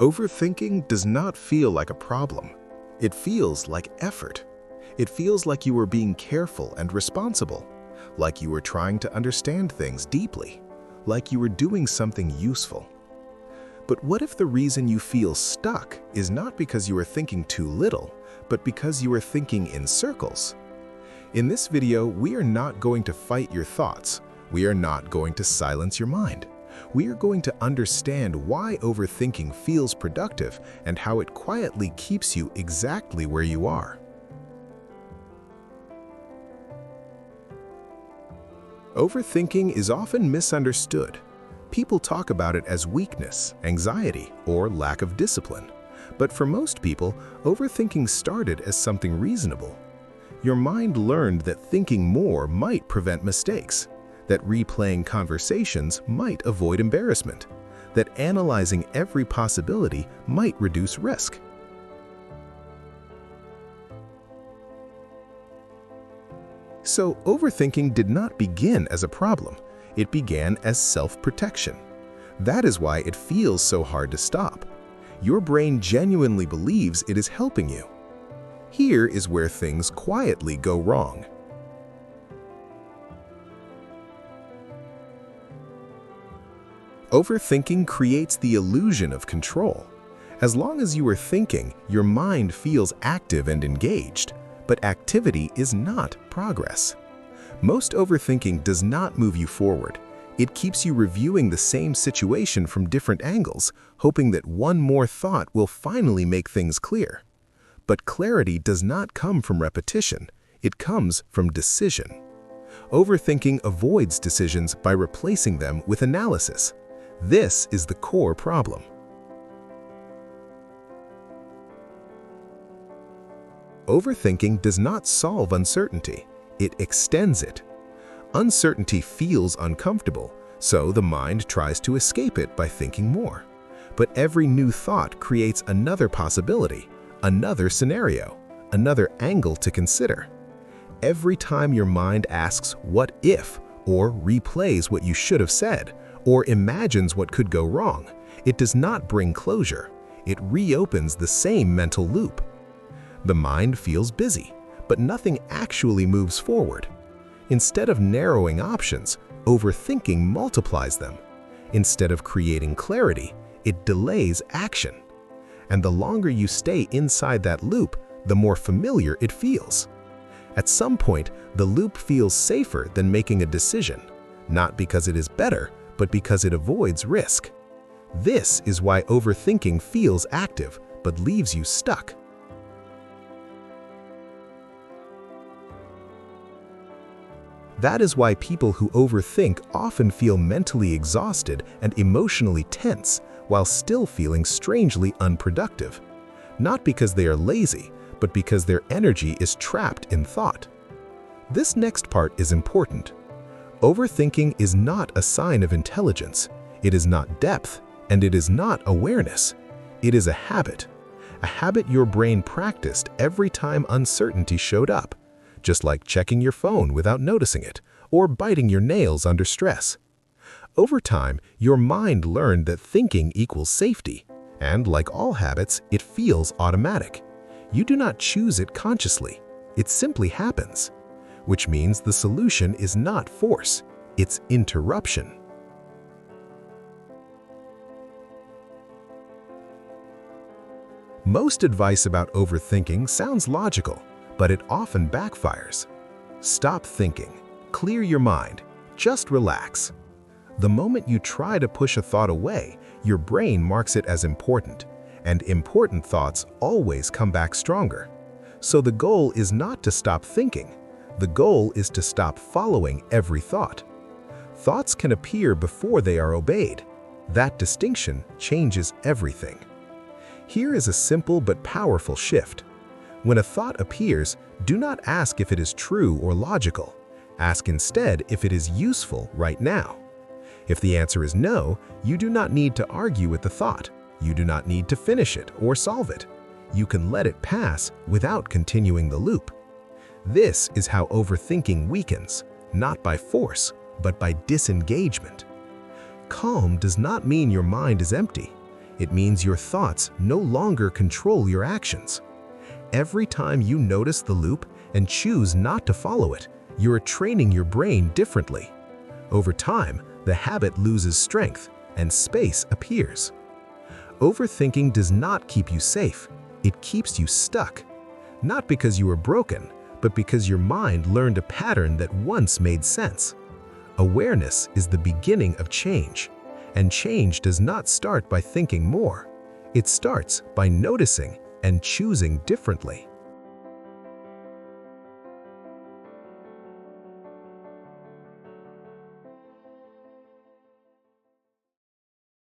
Overthinking does not feel like a problem. It feels like effort. It feels like you are being careful and responsible, like you are trying to understand things deeply, like you are doing something useful. But what if the reason you feel stuck is not because you are thinking too little, but because you are thinking in circles? In this video, we are not going to fight your thoughts. We are not going to silence your mind. We are going to understand why overthinking feels productive and how it quietly keeps you exactly where you are. Overthinking is often misunderstood. People talk about it as weakness, anxiety, or lack of discipline. But for most people, overthinking started as something reasonable. Your mind learned that thinking more might prevent mistakes, that replaying conversations might avoid embarrassment, that analyzing every possibility might reduce risk. So, overthinking did not begin as a problem. It began as self-protection. That is why it feels so hard to stop. Your brain genuinely believes it is helping you. Here is where things quietly go wrong. Overthinking creates the illusion of control. As long as you are thinking, your mind feels active and engaged, but activity is not progress. Most overthinking does not move you forward. It keeps you reviewing the same situation from different angles, hoping that one more thought will finally make things clear. But clarity does not come from repetition. It comes from decision. Overthinking avoids decisions by replacing them with analysis. This is the core problem. Overthinking does not solve uncertainty. It extends it. Uncertainty feels uncomfortable, so the mind tries to escape it by thinking more. But every new thought creates another possibility, another scenario, another angle to consider. Every time your mind asks, "What if?" or replays what you should have said, or imagines what could go wrong, it does not bring closure. It reopens the same mental loop. The mind feels busy, but nothing actually moves forward. Instead of narrowing options, overthinking multiplies them. Instead of creating clarity, it delays action. And the longer you stay inside that loop, the more familiar it feels. At some point, the loop feels safer than making a decision, not because it is better, but because it avoids risk. This is why overthinking feels active, but leaves you stuck. That is why people who overthink often feel mentally exhausted and emotionally tense, while still feeling strangely unproductive. Not because they are lazy, but because their energy is trapped in thought. This next part is important. Overthinking is not a sign of intelligence. It is not depth, and it is not awareness. It is a habit your brain practiced every time uncertainty showed up, just like checking your phone without noticing it, or biting your nails under stress. Over time, your mind learned that thinking equals safety, and like all habits, it feels automatic. You do not choose it consciously. It simply happens. Which means the solution is not force, it's interruption. Most advice about overthinking sounds logical, but it often backfires. Stop thinking. Clear your mind. Just relax. The moment you try to push a thought away, your brain marks it as important, and important thoughts always come back stronger. So the goal is not to stop thinking. The goal is to stop following every thought. Thoughts can appear before they are obeyed. That distinction changes everything. Here is a simple but powerful shift. When a thought appears, do not ask if it is true or logical. Ask instead if it is useful right now. If the answer is no, you do not need to argue with the thought. You do not need to finish it or solve it. You can let it pass without continuing the loop. This is how overthinking weakens, not by force, but by disengagement. Calm does not mean your mind is empty. It means your thoughts no longer control your actions. Every time you notice the loop and choose not to follow it, you are training your brain differently. Over time, the habit loses strength and space appears. Overthinking does not keep you safe, it keeps you stuck. Not because you are broken, but because your mind learned a pattern that once made sense. Awareness is the beginning of change, and change does not start by thinking more. It starts by noticing and choosing differently.